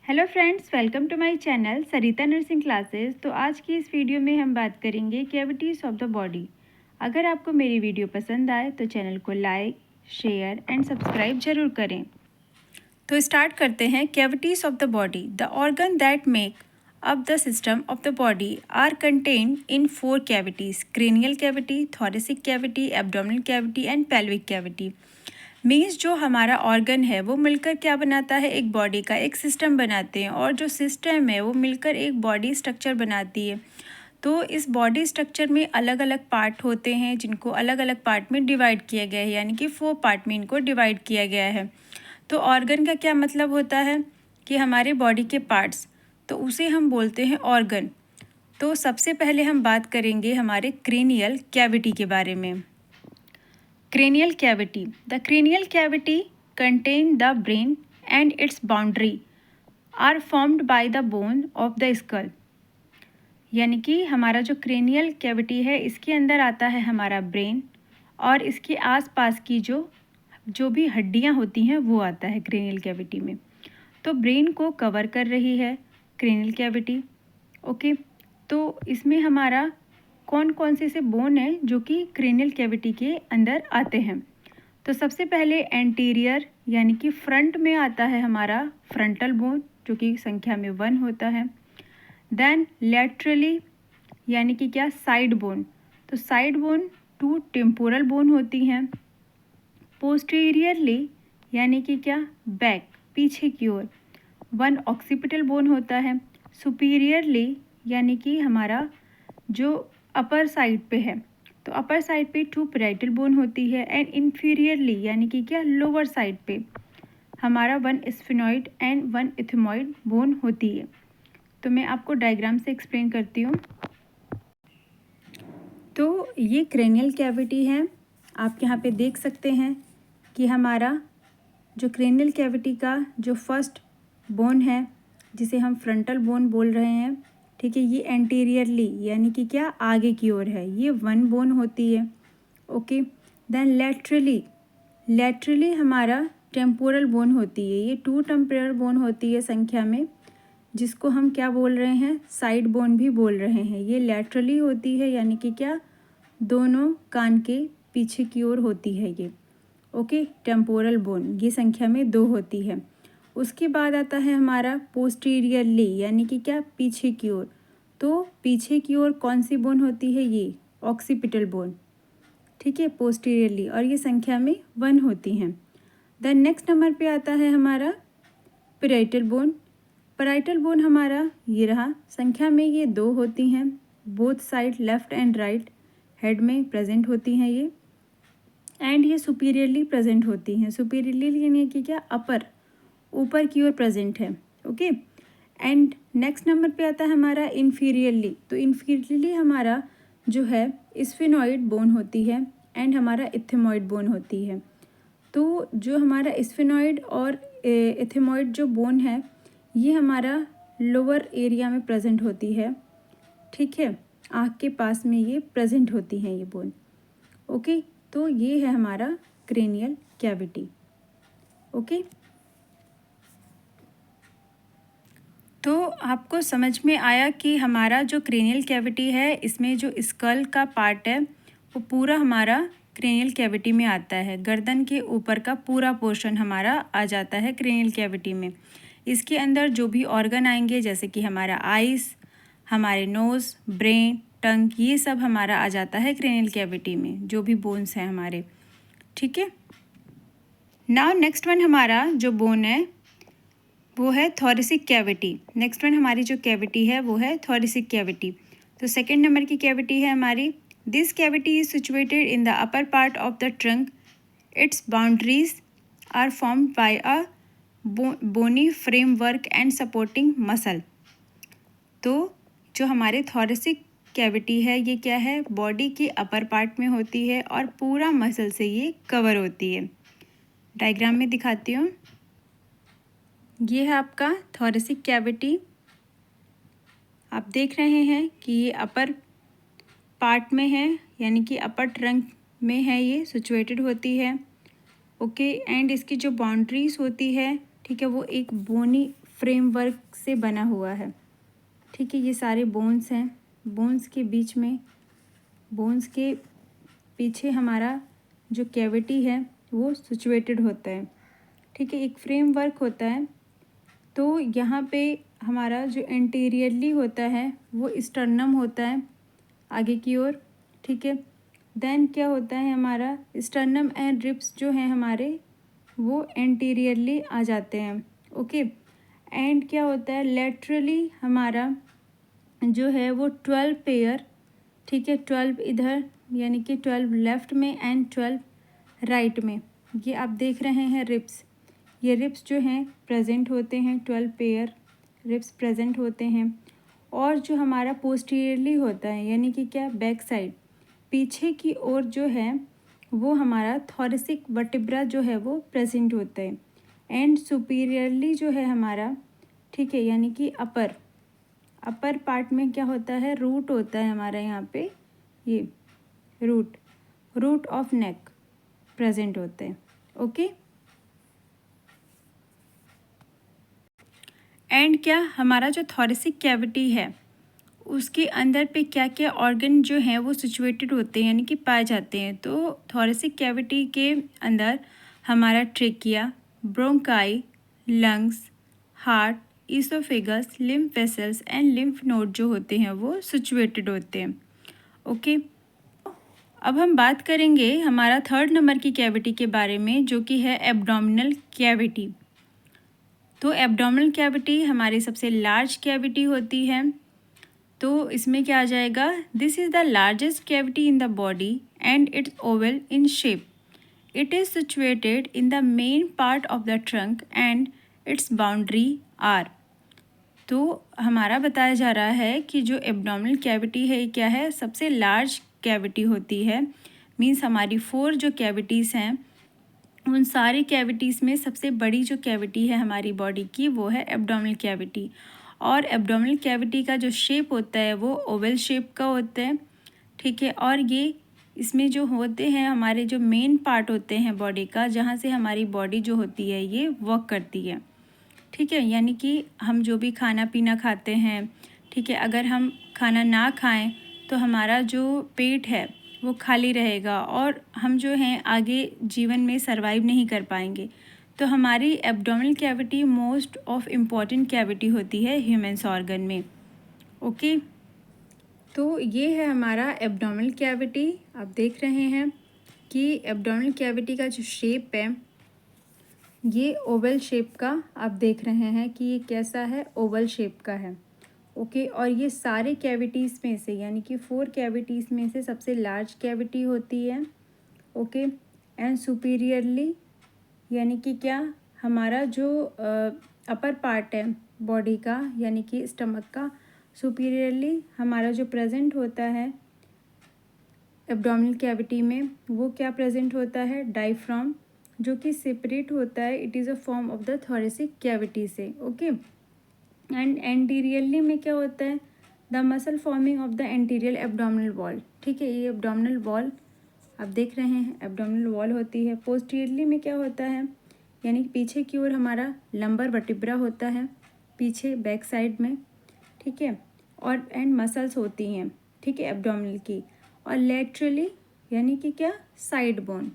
Hello friends, welcome to my channel Sarita nursing classes. तो आज की इस वीडियो में हम बात करेंगे कैविटीज़ ऑफ द बॉडी। अगर आपको मेरी वीडियो पसंद आए तो चैनल को लाइक, शेयर एंड सब्सक्राइब जरूर करें। तो स्टार्ट करते हैं। Cavities of the body, the organ that make up the system of the body are contained in 4 cavities: cranial cavity, thoracic cavity, abdominal cavity and pelvic cavity. Means जो हमारा organ है वो मिलकर क्या बनाता है, एक बॉडी का एक सिस्टम बनाते हैं, और जो सिस्टम है वो मिलकर एक बॉडी स्ट्रक्चर बनाती है। तो इस बॉडी स्ट्रक्चर में अलग अलग पार्ट होते हैं जिनको अलग अलग पार्ट में डिवाइड किया गया है, यानी कि 4 पार्ट में इनको डिवाइड किया गया है। तो ऑर्गन का क्या मतलब होता है कि हमारे बॉडी के पार्ट्स, तो उसे हम बोलते हैं ऑर्गन। तो सबसे पहले हम बात करेंगे हमारे क्रेनियल कैविटी के बारे में। Cranial cavity. The cranial cavity contain the brain and its boundary are formed by the bone of the skull. यानी कि हमारा जो क्रेनियल कैविटी है इसके अंदर आता है हमारा ब्रेन, और इसके आसपास की जो भी हड्डियां होती हैं वो आता है क्रेनियल कैविटी में। तो ब्रेन को कवर कर रही है क्रेनियल कैविटी। ओके, तो इसमें हमारा कौन कौन से बोन है जो कि क्रेनियल कैविटी के अंदर आते हैं। तो सबसे पहले एंटीरियर यानी कि फ्रंट में आता है हमारा फ्रंटल बोन, जो कि संख्या में 1 होता है। देन लेटरली यानी कि क्या, साइड बोन। तो साइड बोन 2 टेम्पोरल बोन होती हैं। पोस्टीरियरली यानी कि क्या, बैक, पीछे की ओर 1 ऑक्सीपिटल बोन होता है। सुपीरियरली यानी कि हमारा जो अपर साइड पे है, तो अपर साइड पे 2 पैराइटल बोन होती है। एंड इन्फीरियरली यानी कि क्या, लोअर साइड पे हमारा 1 स्फेनॉइड एंड 1 इथमॉइड बोन होती है। तो मैं आपको डायग्राम से एक्सप्लेन करती हूँ। तो ये क्रेनियल कैविटी है। आप यहाँ पे देख सकते हैं कि हमारा जो क्रेनियल कैविटी का जो फर्स्ट बोन है, जिसे हम फ्रंटल बोन बोल रहे हैं, ठीक है, ये एंटीरियरली यानी कि क्या, आगे की ओर है, ये 1 बोन होती है। ओके, देन लेटरली हमारा टेम्पोरल बोन होती है, ये 2 टेम्पोरल बोन होती है संख्या में, जिसको हम क्या बोल रहे हैं, साइड बोन भी बोल रहे हैं। ये लेटरली होती है यानी कि क्या, दोनों कान के पीछे की ओर होती है ये। ओके, टेम्पोरल बोन ये संख्या में 2 होती है। उसके बाद आता है हमारा पोस्टीरियरली यानी कि क्या, पीछे की ओर। तो पीछे की ओर कौन सी बोन होती है, ये ऑक्सीपिटल बोन, ठीक है, पोस्टीरियरली, और ये संख्या में 1 होती हैं। देन नेक्स्ट नंबर पे आता है हमारा पैराइटल बोन। पैराइटल बोन हमारा ये रहा, संख्या में ये 2 होती हैं, both side left and write head में प्रेजेंट होती हैं ये। एंड ये सुपीरियरली प्रेजेंट होती हैं। सुपीरियरली यानी कि क्या, अपर, ऊपर की ओर प्रेजेंट है। ओके, एंड नेक्स्ट नंबर पे आता है हमारा इन्फीरियरली। तो इन्फीरियरली हमारा जो है स्फेनॉइड बोन होती है एंड हमारा इथेमॉइड बोन होती है। तो जो हमारा स्फेनॉइड और इथेमॉइड जो बोन है ये हमारा लोअर एरिया में प्रेजेंट होती है, ठीक है, आँख के पास में ये प्रेजेंट होती हैं ये बोन। ओके, तो ये है हमारा क्रेनियल कैविटी। ओके, तो आपको समझ में आया कि हमारा जो क्रेनियल कैविटी है इसमें जो स्कल का पार्ट है वो पूरा हमारा क्रेनियल कैविटी में आता है। गर्दन के ऊपर का पूरा पोर्शन हमारा आ जाता है क्रेनियल कैविटी में। इसके अंदर जो भी ऑर्गन आएंगे, जैसे कि हमारा आइस, हमारे नोज़, ब्रेन, टंग, ये सब हमारा आ जाता है क्रेनियल कैविटी में, जो भी बोन्स हैं हमारे, ठीक है। नाउ नेक्स्ट वन हमारा जो बोन है वो है थोरेसिक कैविटी। नेक्स्ट वन हमारी जो कैविटी है वो है थोरेसिक कैविटी। तो सेकेंड नंबर की कैविटी है हमारी, this cavity is situated in the upper part of the trunk. Its boundaries are formed by a bony framework and supporting muscle. तो जो हमारे थोरेसिक कैविटी है ये क्या है, बॉडी के अपर पार्ट में होती है और पूरा मसल से ये कवर होती है। डायग्राम में दिखाती हूँ। ये है आपका थोरेसिक कैविटी। आप देख रहे हैं कि ये अपर पार्ट में है, यानी कि अपर ट्रंक में है, ये सिचुएटेड होती है। ओके, एंड इसकी जो बाउंड्रीज होती है, ठीक है, वो एक बोनी फ्रेमवर्क से बना हुआ है। ठीक है, ये सारे बोन्स हैं। बोन्स के बीच में, बोन्स के पीछे हमारा जो कैविटी है वो सिचुएटेड होता है। ठीक है, एक फ्रेमवर्क होता है। तो यहाँ पे हमारा जो एंटीरियरली होता है वो स्टर्नम होता है आगे की ओर। ठीक है, देन क्या होता है, हमारा स्टर्नम एंड रिब्स जो हैं हमारे वो एंटीरियरली आ जाते हैं। ओके, एंड क्या होता है, लेटरली हमारा जो है वो 12 पेयर, ठीक है, 12 इधर यानी कि 12 लेफ़्ट में एंड 12 राइट में। ये आप देख रहे हैं रिब्स, ये रिब्स जो हैं प्रेजेंट होते हैं, 12 पेयर रिब्स प्रेजेंट होते हैं। और जो हमारा पोस्टीरियरली होता है यानी कि क्या, बैक साइड, पीछे की ओर जो है वो हमारा थोरेसिक वर्टिब्रा जो है वो प्रेजेंट होता है। एंड सुपीरियरली जो है हमारा, ठीक है, यानी कि अपर पार्ट में क्या होता है, रूट होता है हमारा यहाँ पे, ये रूट ऑफ नेक प्रेजेंट होते हैं। ओके, एंड क्या, हमारा जो थोरेसिक कैविटी है उसके अंदर पे क्या क्या ऑर्गन जो हैं वो सिचुएटेड होते हैं यानी कि पाए जाते हैं। तो थोरेसिक कैविटी के अंदर हमारा trachea, bronchi, lungs, heart, oesophagus, lymph vessels and lymph node जो होते हैं वो सिचुएटेड होते हैं। ओके, अब हम बात करेंगे हमारा 3rd नंबर की कैविटी के बारे में, जो कि है एब्डोमिनल कैविटी। तो एब्डोमिनल कैविटी हमारी सबसे लार्ज कैविटी होती है। तो इसमें क्या आ जाएगा, this is the largest cavity in the body and it's oval in shape. It is situated in the main part of the trunk and its boundary are. तो हमारा बताया जा रहा है कि जो एब्डोमिनल कैविटी है क्या है, सबसे लार्ज कैविटी होती है। मीन्स हमारी 4 जो कैविटीज़ हैं उन सारी कैविटीज़ में सबसे बड़ी जो कैविटी है हमारी बॉडी की वो है एब्डोमिनल कैविटी। और एब्डोमिनल कैविटी का जो शेप होता है वो ओवल शेप का होता है। ठीक है, और ये इसमें जो होते हैं हमारे जो मेन पार्ट होते हैं बॉडी का, जहाँ से हमारी बॉडी जो होती है ये वर्क करती है। ठीक है, यानी कि हम जो भी खाना पीना खाते हैं, ठीक है, अगर हम खाना ना खाएं तो हमारा जो पेट है वो खाली रहेगा और हम जो हैं आगे जीवन में सरवाइव नहीं कर पाएंगे। तो हमारी abdominal cavity most of important cavity होती है ह्यूमन्स ऑर्गन में। ओके, तो ये है हमारा एब्डोमिनल कैविटी। आप देख रहे हैं कि एब्डोमिनल कैविटी का जो शेप है ये ओवल शेप का, आप देख रहे हैं कि ये कैसा है, ओवल शेप का है। ओके, और ये सारे कैविटीज़ में से यानी कि 4 कैविटीज़ में से सबसे लार्ज कैविटी होती है। ओके, एंड सुपीरियरली यानी कि क्या, हमारा जो अपर पार्ट है बॉडी का यानी कि स्टमक का, सुपीरियरली हमारा जो प्रेजेंट होता है एब्डोमिनल कैविटी में वो क्या प्रेजेंट होता है, डायफ्राम, जो कि सेपरेट होता है, it is a form of the thoracic cavity से। ओके, एंड एंटीरियरली में क्या होता है, the muscle forming of the anterior abdominal wall. ठीक है, ये एब्डोमिनल वॉल आप देख रहे हैं, एब्डोमिनल वॉल होती है। पोस्टीरियरली में क्या होता है, यानी कि पीछे की ओर हमारा लंबर वर्टिब्रा होता है, पीछे बैक साइड में। ठीक है, और एंड मसल्स होती हैं, ठीक है, एब्डोमिनल की। और लेटरली यानी कि क्या, साइड बोन,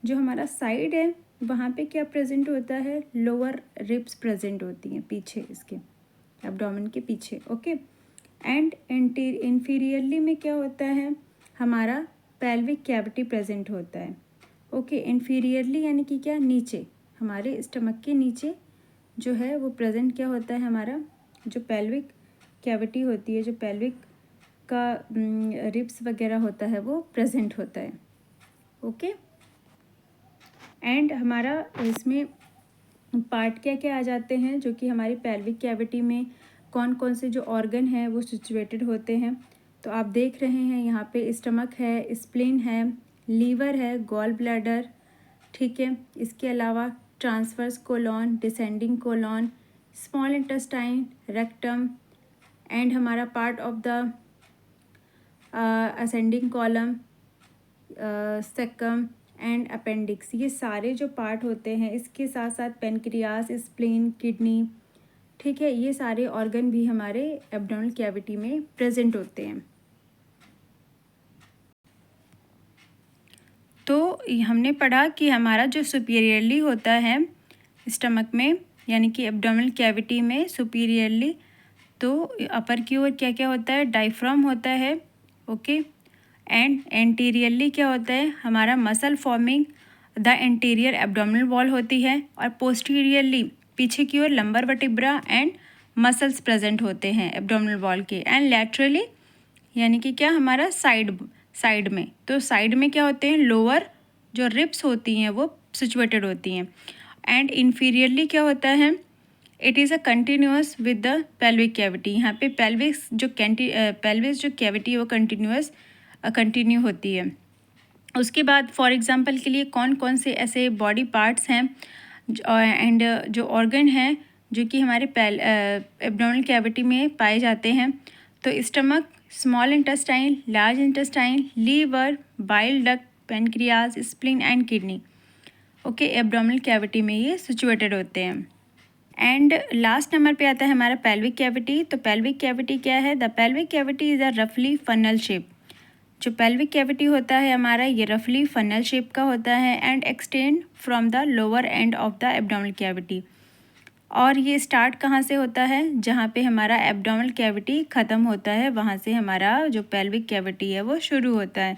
जो हमारा साइड है वहाँ पे क्या प्रेजेंट होता है, लोअर रिब्स प्रेजेंट होती हैं पीछे इसके, एब्डोमेन के पीछे। ओके, एंड इंफीरियरली में क्या होता है, हमारा पेल्विक कैविटी प्रेजेंट होता है। ओके, इंफीरियरली यानी कि क्या, नीचे, हमारे स्टमक के नीचे जो है वो प्रेजेंट क्या होता है, हमारा जो पेल्विक कैविटी होती है, जो पेल्विक का रिब्स वगैरह होता है वो प्रेजेंट होता है। ओके, एंड हमारा इसमें पार्ट क्या क्या आ जाते हैं, जो कि हमारी पेल्विक कैविटी में कौन कौन से जो ऑर्गन हैं वो सिचुएटेड होते हैं। तो आप देख रहे हैं यहाँ पे स्टमक है, स्प्लीन है, लीवर है, गॉल ब्लैडर, ठीक है, इसके अलावा transverse colon, descending colon, small intestine, rectum, and हमारा part of the ascending colon, caecum and appendix, ये सारे जो पार्ट होते हैं। इसके साथ साथ पेनक्रियास, स्प्लीन, किडनी, ठीक है, ये सारे ऑर्गन भी हमारे एब्डोमिनल कैविटी में प्रेजेंट होते हैं। तो हमने पढ़ा कि हमारा जो सुपीरियरली होता है स्टमक में, यानी कि एब्डोमिनल कैविटी में सुपीरियरली, तो अपर की ओर क्या क्या होता है, डायफ्राम होता है, ओके। एंड एंटीरियरली क्या होता है, हमारा muscle forming the anterior abdominal wall होती है, और पोस्टीरियरली पीछे की ओर lumbar vertebra and muscles present होते हैं एब्डोमिनल वॉल के। एंड लैटरली यानी कि क्या, हमारा साइड में, तो साइड में क्या होते हैं, लोअर जो रिब्स होती हैं वो सिचुएटेड होती हैं। एंड इन्फीरियरली क्या होता है, it is a continuous with the pelvic cavity. यहाँ पे पेल्विस जो कैविटी है वो कंटिन्यू होती है। उसके बाद फॉर एग्जांपल के लिए कौन कौन से ऐसे बॉडी पार्ट्स हैं एंड जो ऑर्गन हैं जो कि हमारे एब्डोमिनल कैविटी में पाए जाते हैं, तो stomach, small intestine, large intestine, liver, bile duct, pancreas, spleen and kidney, okay, abdominal cavity में ये सिचुएटेड होते हैं। एंड लास्ट नंबर पे आता है हमारा पेल्विक कैविटी। तो पेल्विक कैविटी क्या है, the pelvic cavity is a रफली फनल शेप। जो पेल्विक कैविटी होता है हमारा, ये रफली फनल शेप का होता है and extend from the lower end of the abdominal cavity. और ये स्टार्ट कहाँ से होता है, जहाँ पे हमारा एब्डोमिनल कैविटी ख़त्म होता है, वहाँ से हमारा जो पेल्विक कैविटी है वो शुरू होता है।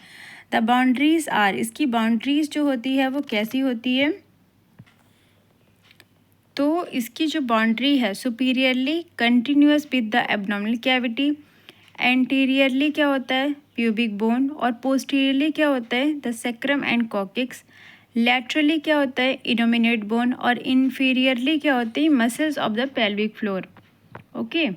द बाउंड्रीज आर, इसकी बाउंड्रीज जो होती है वो कैसी होती है, तो इसकी जो बाउंड्री है, superiorly continuous with the abdominal cavity, anteriorly क्या होता है, प्यूबिक बोन, और पोस्टीरियरली क्या होता है, the sacrum and coccyx, laterally क्या होता है, इनोमिनेट बोन, और इन्फीरियरली क्या होते हैं, muscles of the pelvic floor, okay.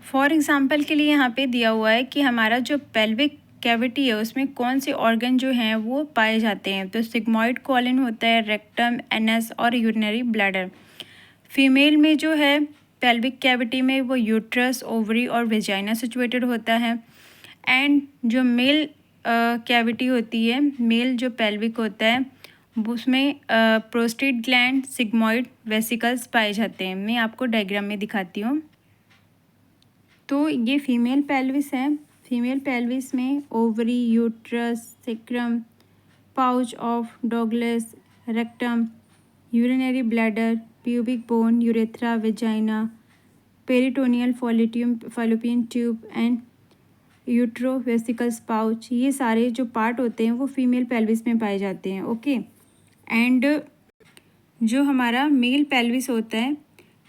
For example के लिए यहाँ पे दिया हुआ है कि हमारा जो पेल्विक कैविटी है उसमें कौन से ऑर्गन जो हैं वो पाए जाते हैं, तो सिग्मॉइड कॉलन होता है, रेक्टम, एनस और यूरिनरी ब्लैडर। फीमेल में जो है पेल्विक कैविटी में वो यूट्रस, ओवरी और वेजाइना सिचुएटेड होता है। एंड जो मेल कैविटी होती है, मेल जो पेल्विक होता है उसमें प्रोस्टेट ग्लैंड, सिग्मॉइड, वेसिकल्स पाए जाते हैं। मैं आपको डायग्राम में दिखाती हूँ। तो ये फीमेल पेल्विस है। फीमेल पेल्विस में ovary, uterus, sacrum, pouch of Douglas, rectum, urinary bladder, pubic bone, urethra, vagina, peritoneal fallopian tube and utero vesicles pouch, ये सारे जो पार्ट होते हैं वो फीमेल पेल्विस में पाए जाते हैं, ओके। एंड जो हमारा मेल पेल्विस होता है,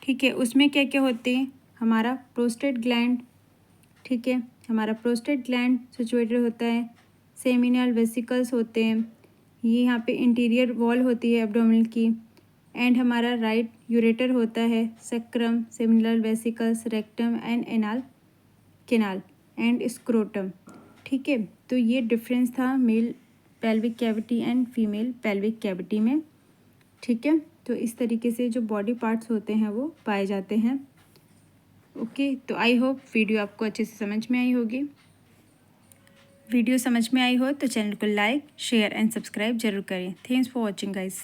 ठीक है, उसमें क्या क्या होते हैं, हमारा प्रोस्टेट ग्लैंड, ठीक है, हमारा प्रोस्टेट ग्लैंड सिचुएटेड होता है, सेमिनल वेसिकल्स होते हैं, ये यहाँ पे इंटीरियर वॉल होती है एब्डोमिनल की। एंड हमारा राइट यूरेटर होता है, sacrum, seminal vesicles, rectum and anal canal and scrotum, ठीक है। तो ये डिफरेंस था male pelvic cavity and female pelvic cavity में, ठीक है। तो इस तरीके से जो बॉडी पार्ट्स होते हैं वो पाए जाते हैं, ओके। तो आई होप वीडियो आपको अच्छे से समझ में आई होगी। वीडियो समझ में आई हो तो चैनल को लाइक, शेयर एंड सब्सक्राइब जरूर करें। Thanks for watching guys.